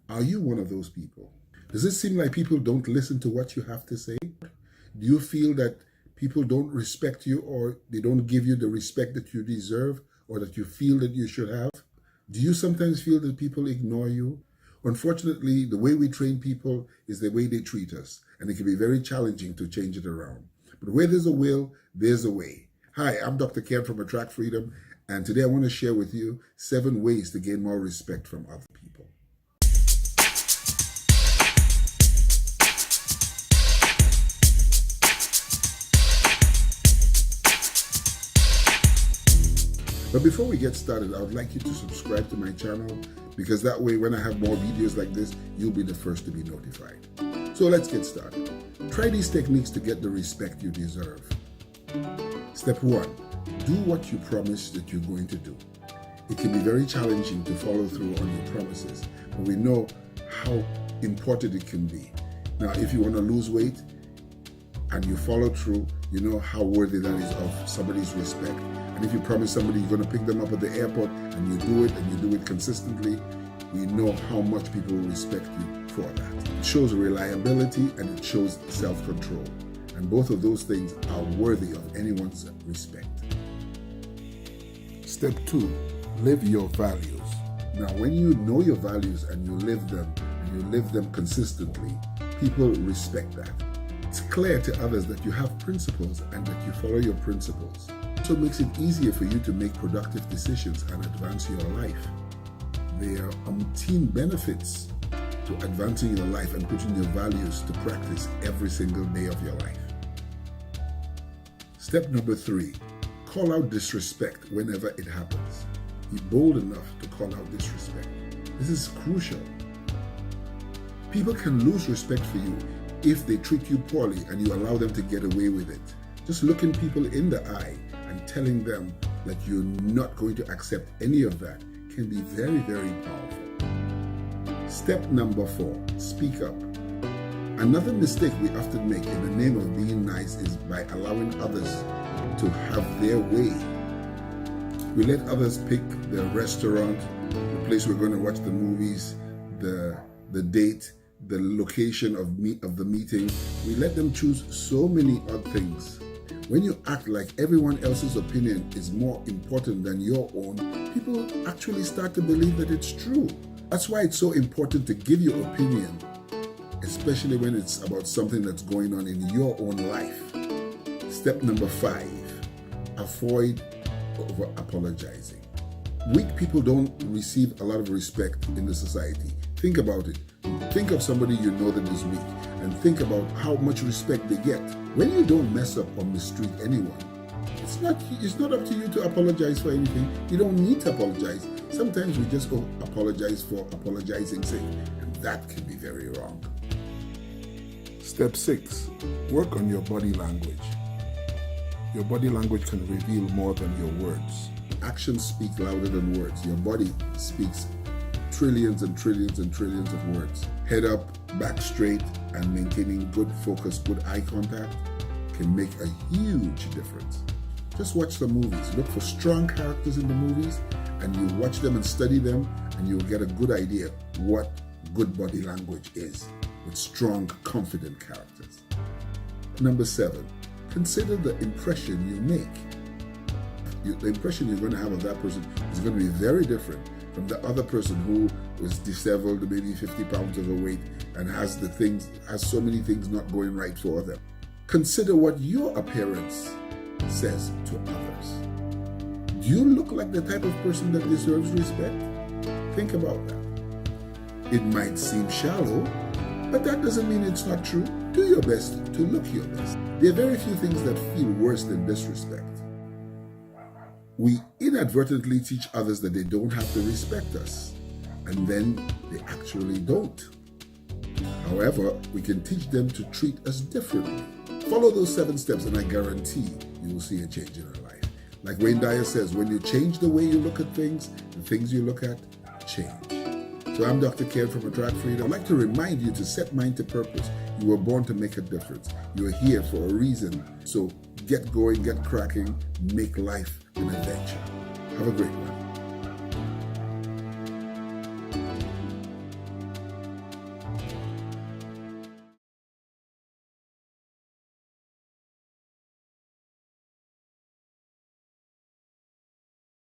Are you one of those people? Does it seem like people don't listen to what you have to say? Do you feel that people don't respect you, or they don't give you the respect that you deserve or that you feel that you should have? Do you sometimes feel that people ignore you? Unfortunately, the way we train people is the way they treat us, and it can be very challenging to change it around. But where there's a will, there's a way. Hi, I'm Dr. Ken from Attract Freedom, and today I want to share with you 7 ways to gain more respect from other people. But before we get started, I would like you to subscribe to my channel, because that way when I have more videos like this, you'll be the first to be notified. So let's get started. Try these techniques to get the respect you deserve. Step 1, do what you promise that you're going to do. It can be very challenging to follow through on your promises, but we know how important it can be. Now, if you want to lose weight and you follow through, you know how worthy that is of somebody's respect. And if you promise somebody you're going to pick them up at the airport and you do it, and you do it consistently, we know how much people will respect you for that. It shows reliability and it shows self-control. And both of those things are worthy of anyone's respect. Step 2, live your values. Now, when you know your values and you live them consistently, people respect that. It's clear to others that you have principles and that you follow your principles. So it makes it easier for you to make productive decisions and advance your life. There are umpteen benefits to advancing your life and putting your values to practice every single day of your life. Step number 3, call out disrespect whenever it happens. Be bold enough to call out disrespect. This is crucial. People can lose respect for you if they treat you poorly and you allow them to get away with it. Just looking people in the eye and telling them that you're not going to accept any of that can be very, very powerful. Step number 4, speak up. Another mistake we often make in the name of being nice is by allowing others to have their way. We let others pick the restaurant, the place we're going to watch the movies, the date, the location of the meeting. We let them choose so many odd things. When you act like everyone else's opinion is more important than your own, people actually start to believe that it's true. That's why it's so important to give your opinion, especially when it's about something that's going on in your own life. Step number 5, avoid over-apologizing. Weak people don't receive a lot of respect in the society. Think about it. Think of somebody you know that is weak, and think about how much respect they get. When you don't mess up or mistreat anyone, it's not up to you to apologize for anything. You don't need to apologize. Sometimes we just go apologize for apologizing's sake, and that can be very wrong. Step 6, work on your body language. Your body language can reveal more than your words. Actions speak louder than words. Your body speaks trillions and trillions and trillions of words. Head up, back straight, and maintaining good focus, good eye contact can make a huge difference. Just watch the movies. Look for strong characters in the movies, and you watch them and study them, and you'll get a good idea what good body language is with strong, confident characters. Number 7, consider the impression you make. The impression you're going to have of that person is going to be very different from the other person who was disheveled, maybe 50 pounds overweight, and has so many things not going right for them. Consider what your appearance says to others. Do you look like the type of person that deserves respect? Think about that. It might seem shallow, but that doesn't mean it's not true. Do your best to look your best. There are very few things that feel worse than disrespect. We inadvertently teach others that they don't have to respect us, and then they actually don't. However, we can teach them to treat us differently. Follow those 7 steps and I guarantee you will see a change in our life. Like Wayne Dyer says, when you change the way you look at things, the things you look at change. So I'm Dr. Ken from Attract Freedom. I'd like to remind you to set mind to purpose. You were born to make a difference. You're here for a reason. So get going, get cracking, make life an adventure. Have a great one.